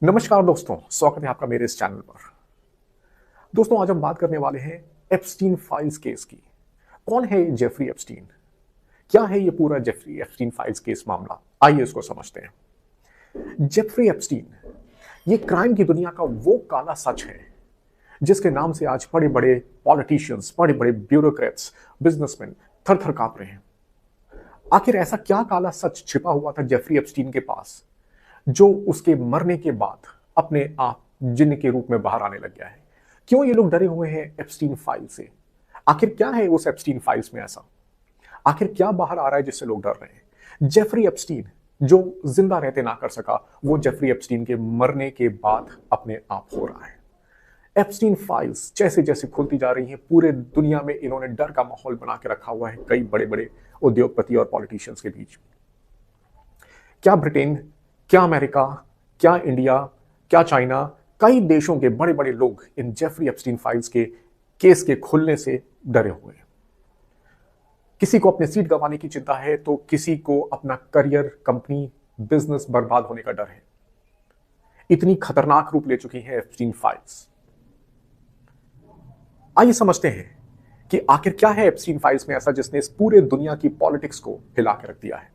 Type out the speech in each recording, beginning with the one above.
नमस्कार दोस्तों, स्वागत है आपका मेरे इस चैनल पर। दोस्तों, आज हम बात करने वाले हैं एप्स्टीन फाइल्स केस की। कौन है ये जेफरी एप्स्टीन? क्या है ये पूरा जेफरी एप्स्टीन फाइल्स केस मामला? आइए इसको समझते हैं। जेफरी एप्स्टीन ये क्राइम की दुनिया का वो काला सच है जिसके नाम से आज बड़े बड़े पॉलिटिशियंस, बड़े बड़े ब्यूरोक्रेट्स, बिजनेसमैन थर थर कांप रहे हैं। आखिर ऐसा क्या काला सच छिपा हुआ था जेफरी एप्स्टीन के पास जो उसके मरने के बाद अपने आप जिन्न के रूप में बाहर आने लग गया है? क्यों ये लोग डरे हुए हैं एप्स्टीन फाइल से? आखिर क्या है उस एप्स्टीन फाइल्स में ऐसा? आखिर क्या बाहर आ रहा है जिससे लोग डर रहे हैं? जेफरी एप्स्टीन जो जिंदा रहते ना कर सका, वो जेफरी एप्स्टीन के मरने के बाद अपने आप हो रहा है। एप्स्टीन फाइल्स जैसे जैसे खुलती जा रही हैं, पूरे दुनिया में इन्होंने डर का माहौल बना के रखा हुआ है कई बड़े बड़े उद्योगपति और पॉलिटिशियंस के बीच। क्या ब्रिटेन, क्या अमेरिका, क्या इंडिया, क्या चाइना, कई देशों के बड़े बड़े लोग इन जेफरी एप्स्टीन फाइल्स के केस के खुलने से डरे हुए हैं। किसी को अपनी सीट गंवाने की चिंता है, तो किसी को अपना करियर, कंपनी, बिजनेस बर्बाद होने का डर है। इतनी खतरनाक रूप ले चुकी है एप्स्टीन फाइल्स। आइए समझते हैं कि आखिर क्या है एप्स्टीन फाइल्स में ऐसा जिसने इस पूरे दुनिया की पॉलिटिक्स को हिला के रख दिया है।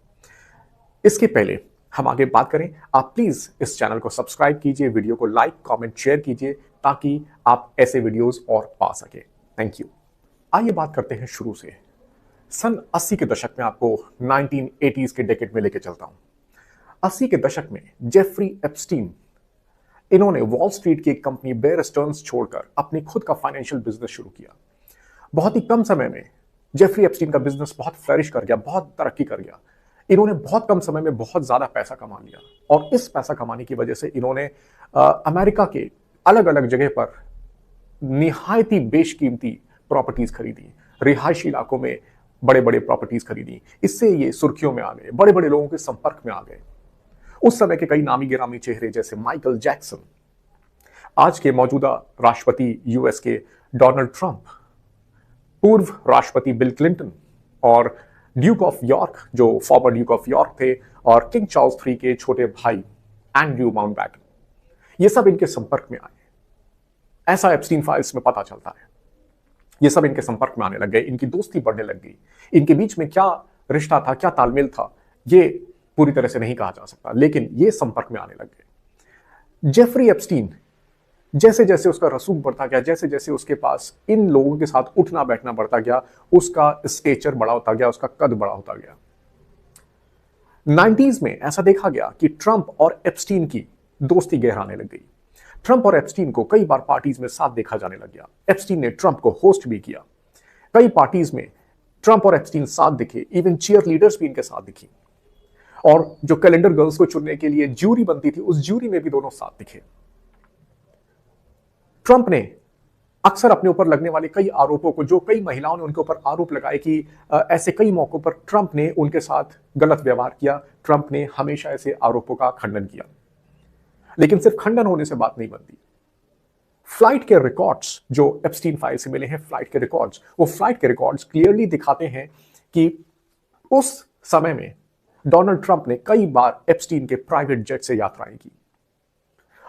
इसके पहले हम आगे बात करें, आप प्लीज इस चैनल को सब्सक्राइब कीजिए, वीडियो को लाइक, कमेंट, शेयर कीजिए ताकि आप ऐसे वीडियोस और पा सके। Thank you. आइए बात करते हैं शुरू से। सन 80 के दशक में आपको 1980s के डेकेड में लेके चलता हूं। 80 के दशक में जेफरी एप्स्टीन, इन्होंने वॉल स्ट्रीट की एक कंपनी बेयर स्टर्न्स छोड़कर अपनी खुद का फाइनेंशियल बिजनेस शुरू किया। बहुत ही कम समय में जेफरी एप्स्टीन का बिजनेस बहुत फ्लरिश कर गया, बहुत तरक्की कर गया। इन्होंने बहुत कम समय में बहुत ज्यादा पैसा कमा लिया और इस पैसा कमाने की वजह से इन्होंने अमेरिका के अलग अलग जगह पर निहायती बेशकीमती प्रॉपर्टीज खरीदी, रिहायशी इलाकों में बड़े बड़े प्रॉपर्टीज खरीदी। इससे ये सुर्खियों में आ गए, बड़े बड़े लोगों के संपर्क में आ गए। उस समय के कई नामी गिरामी चेहरे जैसे माइकल जैक्सन, आज के मौजूदा राष्ट्रपति यूएस के डोनाल्ड ट्रंप, पूर्व राष्ट्रपति बिल क्लिंटन और ड्यूक ऑफ यॉर्क जो फॉर्मर ड्यूक ऑफ यॉर्क थे, और किंग चार्ल्स III के छोटे भाई एंड्रयू माउंटबैटन, ये सब इनके संपर्क में आए। ऐसा एप्स्टीन फाइल्स में पता चलता है। ये सब इनके संपर्क में आने लग गए, इनकी दोस्ती बढ़ने लग गई। इनके बीच में क्या रिश्ता था, क्या तालमेल था, ये पूरी तरह से नहीं कहा जा सकता, लेकिन ये संपर्क में आने लग गए। जेफरी एप्स्टीन जैसे जैसे उसका रसूख बढ़ता गया, जैसे जैसे उसके पास इन लोगों के साथ उठना बैठना बढ़ता गया, उसका स्टेचर बड़ा होता गया, उसका कद बड़ा होता गया। 90s में ऐसा देखा गया कि ट्रंप और एप्स्टीन की दोस्ती गहराने लग गई। ट्रंप और एप्स्टीन को कई बार पार्टीज में साथ देखा जाने लग गया। एप्स्टीन ने ट्रंप को होस्ट भी किया। कई पार्टीज में ट्रंप और एप्स्टीन साथ दिखे, इवन चीयर लीडर्स भी इनके साथ दिखी। और जो कैलेंडर गर्ल्स को चुनने के लिए ज्यूरी बनती थी, उस ज्यूरी में भी दोनों साथ दिखे। ट्रंप ने अक्सर अपने ऊपर लगने वाले कई आरोपों को, जो कई महिलाओं ने उनके ऊपर आरोप लगाए कि ऐसे कई मौकों पर ट्रंप ने उनके साथ गलत व्यवहार किया, ट्रंप ने हमेशा ऐसे आरोपों का खंडन किया। लेकिन सिर्फ खंडन होने से बात नहीं बनती। फ्लाइट के रिकॉर्ड्स जो एप्स्टीन फाइल से मिले हैं, फ्लाइट के रिकॉर्ड्स, वो फ्लाइट के रिकॉर्ड्स क्लियरली दिखाते हैं कि उस समय में डोनाल्ड ट्रंप ने कई बार एप्स्टीन के प्राइवेट जेट से यात्राएं की।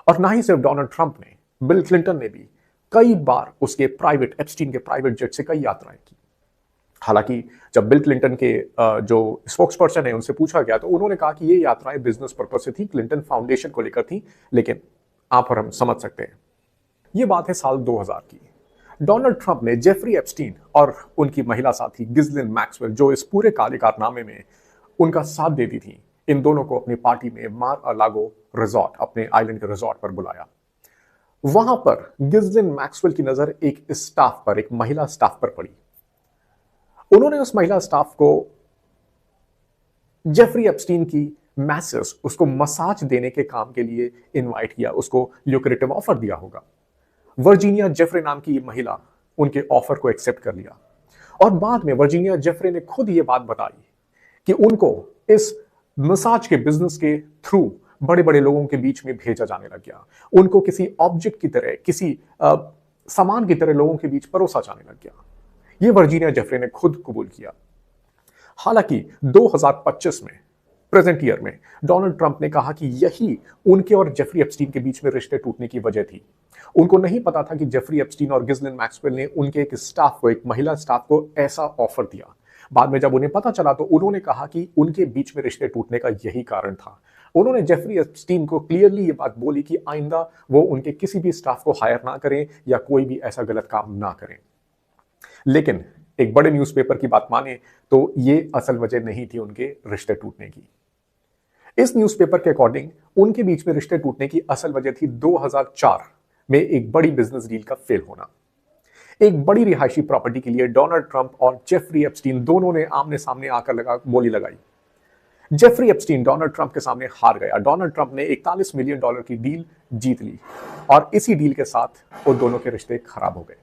और ना ही सिर्फ डोनाल्ड ट्रंप ने, बिल क्लिंटन ने भी कई बार उसके प्राइवेट, एप्स्टीन के प्राइवेट जेट से कई यात्राएं की। हालांकि जब बिल क्लिंटन के जो स्पोक्स पर्सन है उनसे पूछा गया तो उन्होंने कहा कि ये यात्राएं बिजनेस पर्पस से थी, क्लिंटन फाउंडेशन को लेकर थी। लेकिन आप और हम समझ सकते हैं, ये बात है साल 2000 की। डोनाल्ड ट्रंप ने जेफरी एप्स्टीन और उनकी महिला साथी गिज़लेन मैक्सवेल, जो इस पूरे काले कारनामे में उनका साथ देती थी, इन दोनों को अपनी पार्टी में मार अ लागो रिजॉर्ट, अपने आइलैंड के रिजॉर्ट पर बुलाया। वहां पर गिज़लेन मैक्सवेल की नजर एक स्टाफ पर, एक महिला स्टाफ पर पड़ी। उन्होंने उस महिला स्टाफ को जेफरी एप्स्टीन की मैसेज, उसको मसाज देने के काम के लिए इनवाइट किया, उसको ल्यूक्रेटिव ऑफर दिया होगा। वर्जीनिया जेफरे नाम की महिला उनके ऑफर को एक्सेप्ट कर लिया और बाद में वर्जीनिया जेफरे ने खुद यह बात बताई कि उनको इस मसाज के बिजनेस के थ्रू बड़े बड़े लोगों के बीच में भेजा जाने लग गया। उनको किसी ऑब्जेक्ट की तरह, किसी सामान की तरह लोगों के बीच परोसा जाने लग गया। ये वर्जीनिया जेफरे ने खुद कबूल किया। हालांकि 2025 में प्रेजेंट ईयर में डोनाल्ड ट्रंप ने कहा कि यही उनके और जेफरी एप्स्टीन के बीच में रिश्ते टूटने की वजह थी। उनको नहीं पता था कि जेफरी एप्स्टीन और गिज़लेन मैक्सवेल ने उनके एक स्टाफ को, एक महिला स्टाफ को ऐसा ऑफर दिया। बाद में जब उन्हें पता चला तो उन्होंने कहा कि उनके बीच में रिश्ते टूटने का यही कारण था। उन्होंने जेफरी एप्स्टीन को क्लियरली ये बात बोली कि आइंदा वो उनके किसी भी स्टाफ को हायर ना करें या कोई भी ऐसा गलत काम ना करें। लेकिन एक बड़े न्यूज़पेपर की बात माने तो ये असल वजह नहीं थी उनके रिश्ते टूटने की। इस न्यूज़पेपर के अकॉर्डिंग उनके बीच में रिश्ते टूटने की असल वजह थी 2004 में एक बड़ी बिजनेस डील का फेल होना। एक बड़ी रिहायशी प्रॉपर्टी के लिए डोनाल्ड ट्रंप और जेफरी एप्स्टीन दोनों ने आमने सामने आकर बोली लगाई। जेफरी एप्स्टीन डोनाल्ड ट्रंप के सामने हार गया। डोनाल्ड ट्रंप ने 41 मिलियन डॉलर की डील जीत ली और इसी डील के साथ वो दोनों के रिश्ते खराब हो गए।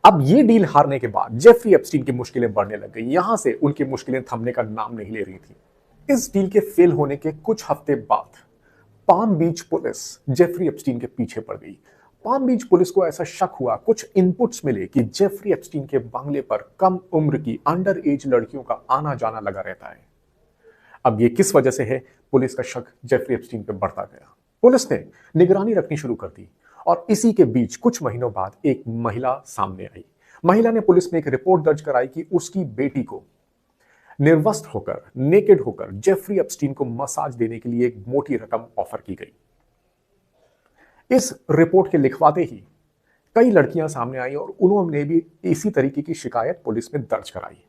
अब ये डील हारने के बाद जेफरी एप्स्टीन की मुश्किलें बढ़ने लग गई। यहां से उनकी मुश्किलें थमने का नाम नहीं ले रही थी। इस डील के फेल होने के कुछ हफ्ते बाद पाम बीच पुलिस जेफरी एप्स्टीन के पीछे पड़ गई। पाम बीच पुलिस को ऐसा शक हुआ, कुछ इनपुट्स मिले कि जेफरी एप्स्टीन के बंगले पर कम उम्र की अंडर एज लड़कियों का आना जाना लगा रहता है। अब ये किस वजह से है? पुलिस का शक जेफरी एप्स्टीन पे बढ़ता गया। पुलिस ने निगरानी रखनी शुरू कर दी और इसी के बीच कुछ महीनों बाद एक महिला सामने आई। महिला ने पुलिस में एक रिपोर्ट दर्ज कराई कि उसकी बेटी को निर्वस्त्र होकर, नेकेड होकर जेफरी एप्स्टीन को मसाज देने के लिए एक मोटी रकम ऑफर की गई। इस रिपोर्ट के लिखवाते ही कई लड़कियां सामने आई और उन्होंने भी इसी तरीके की शिकायत पुलिस में दर्ज कराई।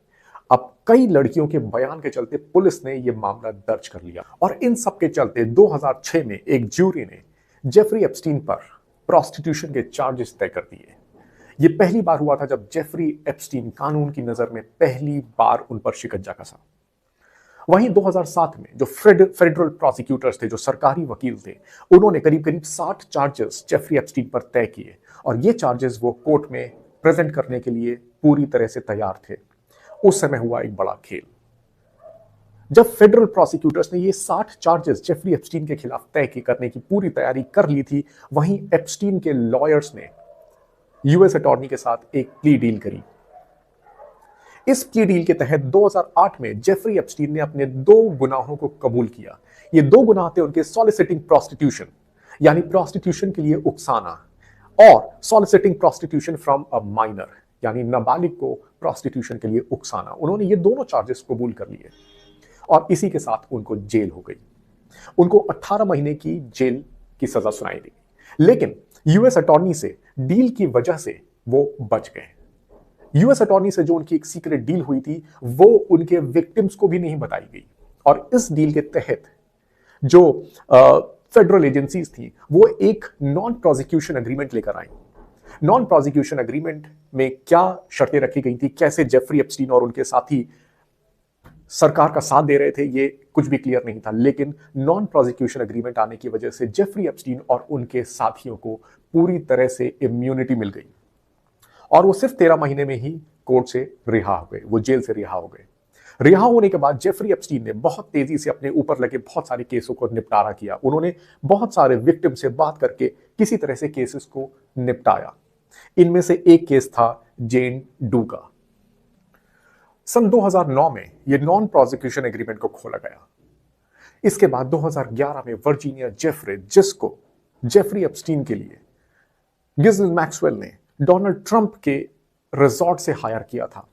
अब कई लड़कियों के बयान के चलते पुलिस ने यह मामला दर्ज कर लिया और इन सब के चलते 2006 में एक ज्यूरी ने जेफरी एप्स्टीन पर प्रोस्टिट्यूशन के चार्जेस तय कर दिए। यह पहली बार हुआ था जब जेफरी एप्स्टीन कानून की नजर में पहली बार उन पर शिकंजा कसा। वहीं 2007 में जो फेडरल प्रोसिक्यूटर्स थे, जो सरकारी वकील थे, उन्होंने करीब करीब 60 चार्जेस जेफरी एप्स्टीन पर तय किए और ये चार्जेस वो कोर्ट में प्रेजेंट करने के लिए पूरी तरह से तैयार थे। उस समय हुआ एक बड़ा खेल। जब फेडरल प्रोसिक्यूटर्स ने ये 60 चार्जेस जेफरी एप्स्टीन के खिलाफ तय करने की पूरी तैयारी कर ली थी, वहीं एप्स्टीन के लॉयर्स ने यूएस अटॉर्नी के साथ एक प्ली डील करी। इस प्ली डील के तहत 2008 में जेफरी एप्स्टीन ने अपने 2 गुनाहों को कबूल किया। ये 2 गुनाह थे उनके सॉलिसिटिंग प्रोस्टिट्यूशन, यानी प्रोस्टिट्यूशन के लिए उकसाना, और soliciting prostitution from a minor, यानी नाबालिग को प्रोस्टिट्यूशन के लिए उकसाना। उन्होंने ये दोनों चार्जेस कबूल कर लिए और इसी के साथ उनको जेल हो गई। उनको 18 महीने की जेल की सजा सुनाई दी। लेकिन यूएस अटॉर्नी से डील की वजह से वो बच गए। यूएस अटॉर्नी से जो उनकी एक सीक्रेट डील हुई थी वो उनके विक्टिम्स को भी नहीं बताई गई और इस डील के तहत जो फेडरल एजेंसीज थी वो एक नॉन प्रोसिक्यूशन एग्रीमेंट लेकर आई। नॉन प्रोसिक्यूशन एग्रीमेंट में क्या शर्तें रखी गई थी, कैसे जेफरी एप्स्टीन और उनके साथी सरकार का साथ दे रहे थे, ये कुछ भी क्लियर नहीं था। लेकिन नॉन प्रोसिक्यूशन एग्रीमेंट आने की वजह से जेफरी एप्स्टीन और उनके साथियों को पूरी तरह से इम्यूनिटी मिल गई और वो सिर्फ 13 महीने में ही कोर्ट से रिहा हो गए, वो जेल से रिहा हो गए। रिहा होने के बाद जेफरी एप्स्टीन ने बहुत तेजी से अपने ऊपर लगे बहुत सारे केसों को निपटारा किया। उन्होंने बहुत सारे विक्टिम से बात करके किसी तरह से केसेस को निपटाया। इनमें से एक केस था जेन डू का। सन 2009 में यह नॉन प्रोसिक्यूशन एग्रीमेंट को खोला गया। इसके बाद 2011 में वर्जीनिया जेफरे, जिसको जेफरी एप्स्टीन के लिए गिज़लेन मैक्सवेल ने डोनाल्ड ट्रंप के रिजॉर्ट से हायर किया था,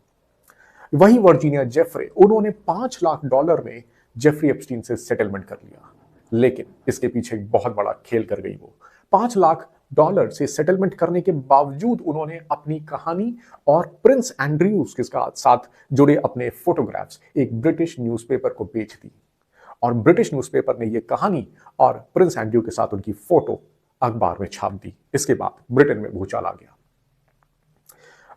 वही वर्जीनिया जेफरे, उन्होंने $5 लाख में जेफरी एप्स्टीन से सेटलमेंट कर लिया। लेकिन इसके पीछे एक बहुत बड़ा खेल कर गई वो। $5 लाख से सेटलमेंट करने के बावजूद उन्होंने अपनी कहानी और प्रिंस एंड्रयूज के साथ जुड़े अपने फोटोग्राफ्स एक ब्रिटिश न्यूज़पेपर को बेच दी और ब्रिटिश न्यूज़पेपर ने यह कहानी और प्रिंस एंड्रयू के साथ उनकी फोटो अखबार में छाप दी। इसके बाद ब्रिटेन में भूचाल आ गया।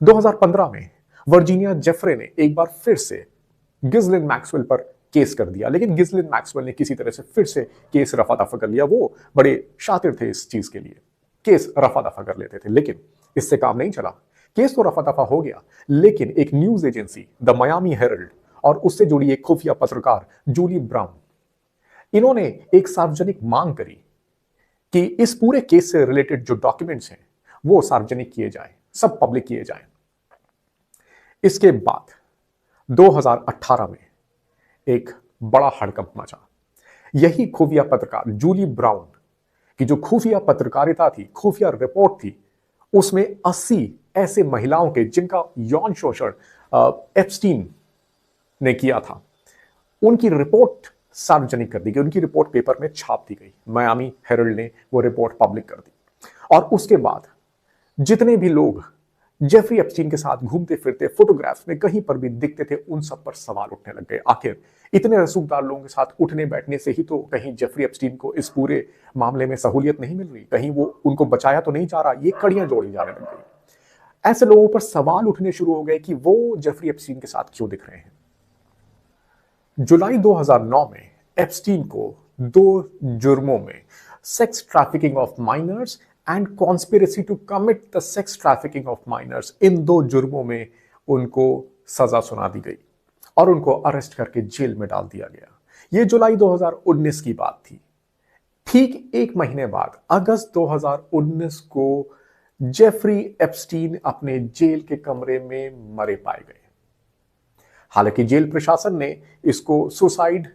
2015 में वर्जीनिया जेफरे ने एक बार फिर से गिज़लेन मैक्सवेल पर केस कर दिया, लेकिन गिज़लेन मैक्सवेल ने किसी तरह से फिर से केस रफा दफा कर लिया। वो बड़े शातिर थे इस चीज के लिए, केस रफा दफा कर लेते थे, लेकिन इससे काम नहीं चला। केस तो रफा दफा हो गया, लेकिन एक news agency the Miami Herald और उससे जुड़ी एक खुफिया पत्रकार जूली ब्राउन, इन्होंने एक सार्वजनिक मांग करी कि इस पूरे केस से रिलेटेड जो डॉक्यूमेंट्स हैं वो सार्वजनिक किए जाएं, सब पब्लिक किए जाएं। इसके बाद 2018 में एक बड़ा हड़कंप मचा। यही खुफिया पत्रकार जूली ब्राउन की जो खुफिया पत्रकारिता थी, खुफिया रिपोर्ट थी, उसमें 80 ऐसे महिलाओं के जिनका यौन शोषण एप्स्टीन ने किया था, उनकी रिपोर्ट सार्वजनिक कर दी गई, उनकी रिपोर्ट पेपर में छाप दी गई। मायामी हेरल्ड ने वो रिपोर्ट पब्लिक कर दी। और उसके बाद जितने भी लोग जेफरी एप्स्टीन के साथ घूमते फिरते फोटोग्राफ्स में कहीं पर भी दिखते थे, उन सब पर सवाल उठने लग गए। आखिर इतने रसूखदार लोगों के साथ उठने बैठने से ही तो कहीं जेफरी एप्स्टीन को इस पूरे मामले में सहूलियत नहीं मिल रही, कहीं वो उनको बचाया तो नहीं जा रहा, ये कड़ियां जोड़ी जाने लग गई। ऐसे लोगों पर सवाल उठने शुरू हो गए कि वो जेफरी एप्स्टीन के साथ क्यों दिख रहे हैं। जुलाई 2009 में एप्स्टीन को 2 जुर्मों में sex trafficking of minors and conspiracy to commit the sex trafficking of minors, इन 2 जुर्मों में उनको सजा सुना दी गई और उनको अरेस्ट करके जेल में डाल दिया गया। यह जुलाई 2019 की बात थी। ठीक 1 महीने बाद अगस्त 2019 को जेफरी एप्स्टीन अपने जेल के कमरे में मरे पाए गए। हालांकि जेल प्रशासन ने इसको सुसाइड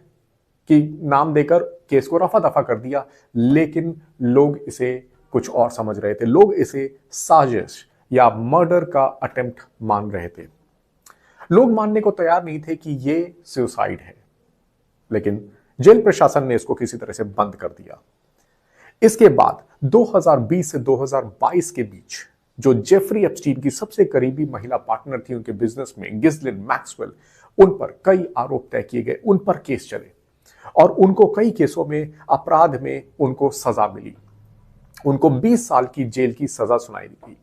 की नाम देकर केस को रफा दफा कर दिया, लेकिन लोग इसे कुछ और समझ रहे थे। लोग इसे साजिश या मर्डर का अटेम्प्ट मान रहे थे। लोग मानने को तैयार नहीं थे कि यह सुसाइड है, लेकिन जेल प्रशासन ने इसको किसी तरह से बंद कर दिया। इसके बाद 2020 से 2022 के बीच जो जेफरी एप्स्टीन की सबसे करीबी महिला पार्टनर थी उनके बिजनेस में, गिस्लिन मैक्सवेल, उन पर कई आरोप तय किए गए, उन पर केस चले और उनको कई केसों में अपराध में उनको सजा मिली। उनको 20 साल की जेल की सजा सुनाई गई।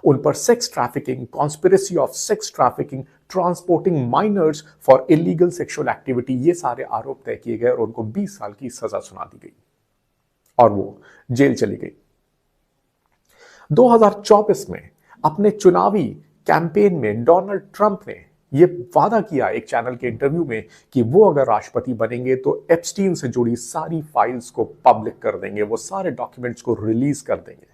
उन पर sex trafficking, conspiracy of sex trafficking, transporting minors for illegal sexual activity, ये सारे आरोप तय किए गए और उनको 20 साल की सजा सुना दी गई और वो जेल चली गई। 2024 में अपने चुनावी कैंपेन में डोनाल्ड ट्रंप ने यह वादा किया एक चैनल के इंटरव्यू में कि वो अगर राष्ट्रपति बनेंगे तो एप्स्टीन से जुड़ी सारी फाइल्स को पब्लिक कर देंगे, वो सारे डॉक्यूमेंट्स को रिलीज कर देंगे।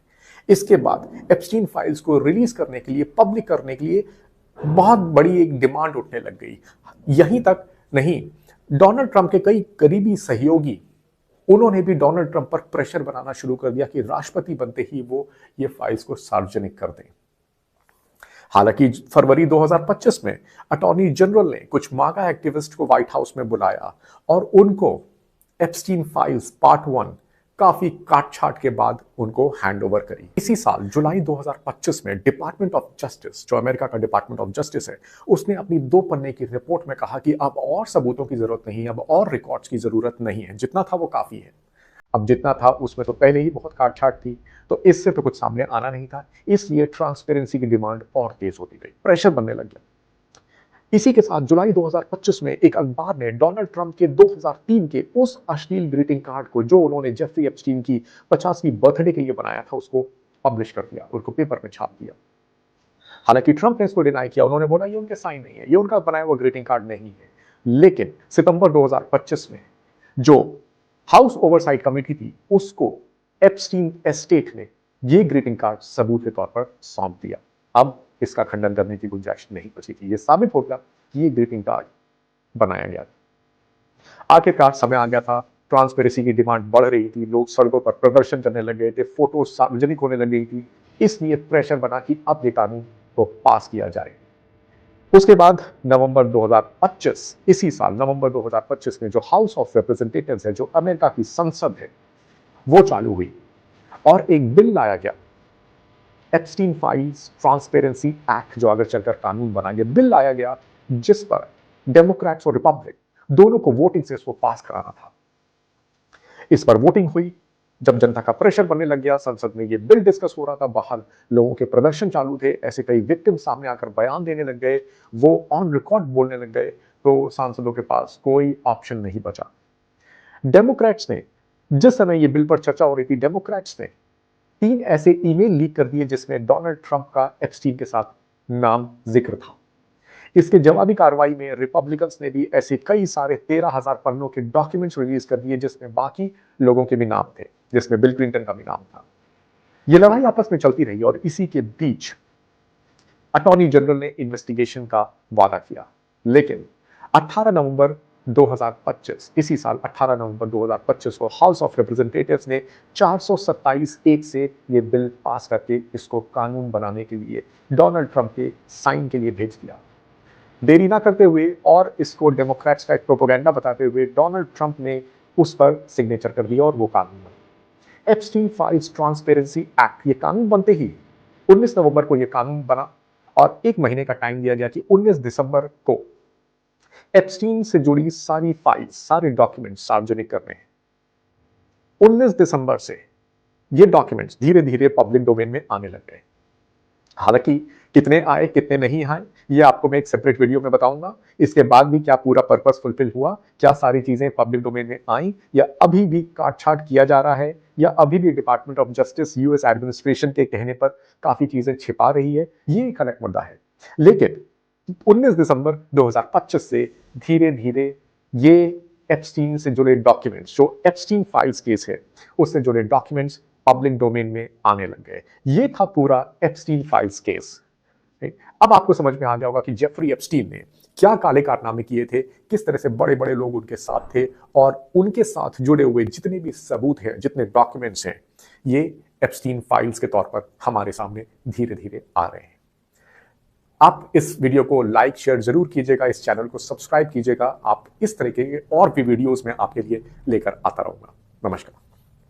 इसके बाद एप्स्टीन फाइल्स को रिलीज करने के लिए, पब्लिक करने के लिए बहुत बड़ी एक डिमांड उठने लग गई। यहीं तक नहीं, डोनाल्ड ट्रंप के कई करीबी सहयोगी, उन्होंने भी डोनाल्ड ट्रंप पर प्रेशर बनाना शुरू कर दिया कि राष्ट्रपति बनते ही वो ये फाइल्स को सार्वजनिक कर दें। हालांकि फरवरी 2025 में अटॉर्नी जनरल ने कुछ मागा एक्टिविस्ट को व्हाइट हाउस में बुलाया और उनको एप्स्टीन फाइल्स पार्ट 1 काफी काट-छाट के बाद उनको हैंड ओवर करी। इसी साल जुलाई 2025 में डिपार्टमेंट ऑफ जस्टिस, जो अमेरिका का डिपार्टमेंट ऑफ जस्टिस है, उसने अपनी 2 पन्ने की रिपोर्ट में कहा कि अब और सबूतों की जरूरत नहीं है, अब और रिकॉर्ड्स की जरूरत नहीं है, जितना था वो काफी है। अब जितना था उसमें तो पहले ही बहुत काट-छाट थी, तो इससे तो कुछ सामने आना नहीं था, इसलिए ट्रांसपेरेंसी की डिमांड और तेज होती गई, प्रेशर बनने लग गया। इसी के साथ जुलाई 2025 में एक अखबार ने डोनाल्ड ट्रंप के 2003 के उस अश्लील ग्रीटिंग कार्ड को, जो उन्होंने जेफरी एप्स्टीन की 50वीं बर्थडे के लिए बनाया था, उसको पब्लिश कर दिया, उसको पेपर में छाप दिया। हालांकि ट्रंप ने इसको डिनाई किया, उन्होंने बोला ये उनके साइन नहीं है, ये उनका बनाया हुआ ग्रीटिंग कार्ड नहीं है। लेकिन सितंबर 2025 में जो हाउस ओवरसाइट कमेटी थी, उसको एप्स्टीन एस्टेट ने ये ग्रीटिंग कार्ड सबूत के तौर पर सौंप दिया। अब इसका खंडन करने की गुंजाइश नहीं बची थी। ये साबित हो गया कि ये ग्रीटिंग कार्ड बनाया गया। आखिरकार समय आ गया था, ट्रांसपेरेंसी की डिमांड बढ़ रही थी, लोग सड़कों पर प्रदर्शन करने लग गए थे, फोटो सार्वजनिक होने लग गई थी, इसलिए प्रेशर बना कि अब ये कानून को पास किया जाए। उसके बाद नवंबर 2025, इसी साल नवंबर 2025 में जो हाउस ऑफ रिप्रेजेंटेटिव्स है, जो अमेरिका की संसद है, वो चालू हुई और एक बिल लाया गया, एप्स्टीन फाइल्स ट्रांसपेरेंसी एक्ट, जो अगर चलकर कानून बना गया, बिल लाया गया, जिस पर डेमोक्रेट्स और रिपब्लिक दोनों को वोटिंग से इसको पास कराना था। इस पर वोटिंग हुई। जब जनता का प्रेशर बनने लग गया, संसद में ये बिल डिस्कस हो रहा था, बाहर लोगों के प्रदर्शन चालू थे, ऐसे कई विक्टिम सामने आकर बयान देने लग गए, वो ऑन रिकॉर्ड बोलने लग गए, तो सांसदों के पास कोई ऑप्शन नहीं बचा। डेमोक्रेट्स ने, जिस समय ये बिल पर चर्चा हो रही थी, डेमोक्रेट्स ने 3 ऐसे ईमेल लीक कर दिए जिसमें डोनाल्ड ट्रंप का एप्स्टीन के साथ नाम जिक्र था। इसके जवाबी कार्रवाई में रिपब्लिकन्स ने भी ऐसे कई सारे 13,000 पन्नों के डॉक्यूमेंट्स रिलीज कर दिए जिसमें बाकी लोगों के भी नाम थे, जिसमें बिल क्लिंटन का भी नाम था। यह लड़ाई आपस में चलती रही और इसी के बीच अटॉर्नी जनरल ने इन्वेस्टिगेशन का वादा किया, लेकिन 18 नवंबर 2025 इसी साल 18 नवंबर 2025 को हाउस ऑफ रिप्रेजेंटेटिव्स ने 427 से ये बिल पास करके इसको कानून बनाने के लिए डोनाल्ड ट्रंप के साइन के लिए भेज दिया। देरी ना करते हुए और इसको डेमोक्रेट्स का एक प्रोपेगेंडा बताते हुए डोनाल्ड ट्रंप ने उस पर सिग्नेचर कर दिया और वो कानून बना। एप्स्टीन फाइल्स ट्रांसपेरेंसी एक्ट, ये कानून बनते ही 19 नवंबर को ये कानून बना और 1 महीने का टाइम दिया गया कि 19 दिसंबर को एप्स्टीन से जुड़ी सारी फाइल्स, सारे डॉक्यूमेंट सार्वजनिक करने हैं। 19 दिसंबर से ये डॉक्यूमेंट्स धीरे धीरे पब्लिक डोमेन में आने लग गए। हालांकि कितने आए कितने नहीं आए ये आपको मैं एक सेपरेट वीडियो में बताऊंगा। इसके बाद भी क्या पूरा पर्पस फुलफिल हुआ, क्या सारी चीजें पब्लिक डोमेन में आई, या अभी भी काटछाट किया जा रहा है, या अभी भी department of justice US administration के कहने पर काफी चीजें छिपा रही है, ये एक अलग मुद्दा है। लेकिन 19 दिसंबर 2025 से धीरे धीरे ये एप्स्टीन से जुड़े डॉक्यूमेंट्स, जो एप्स्टीन फाइल्स केस है उससे जुड़े डॉक्यूमेंट्स पब्लिक डोमेन में आने लग गए। ये था पूरा एप्स्टीन फाइल्स केस। अब आपको समझ में आ गया होगा कि जेफरी एप्स्टीन ने क्या काले कारनामे किए थे, किस तरह से बड़े बड़े लोग उनके साथ थे और उनके साथ जुड़े हुए जितने भी सबूत हैं, जितने डॉक्यूमेंट्स हैं, ये एप्स्टीन फाइल्स के तौर पर हमारे सामने धीरे धीरे आ रहे हैं। आप इस वीडियो को लाइक शेयर जरूर कीजिएगा, इस चैनल को सब्सक्राइब कीजिएगा। आप इस तरह के और भी वीडियोस में आपके लिए लेकर आता रहूंगा। नमस्कार।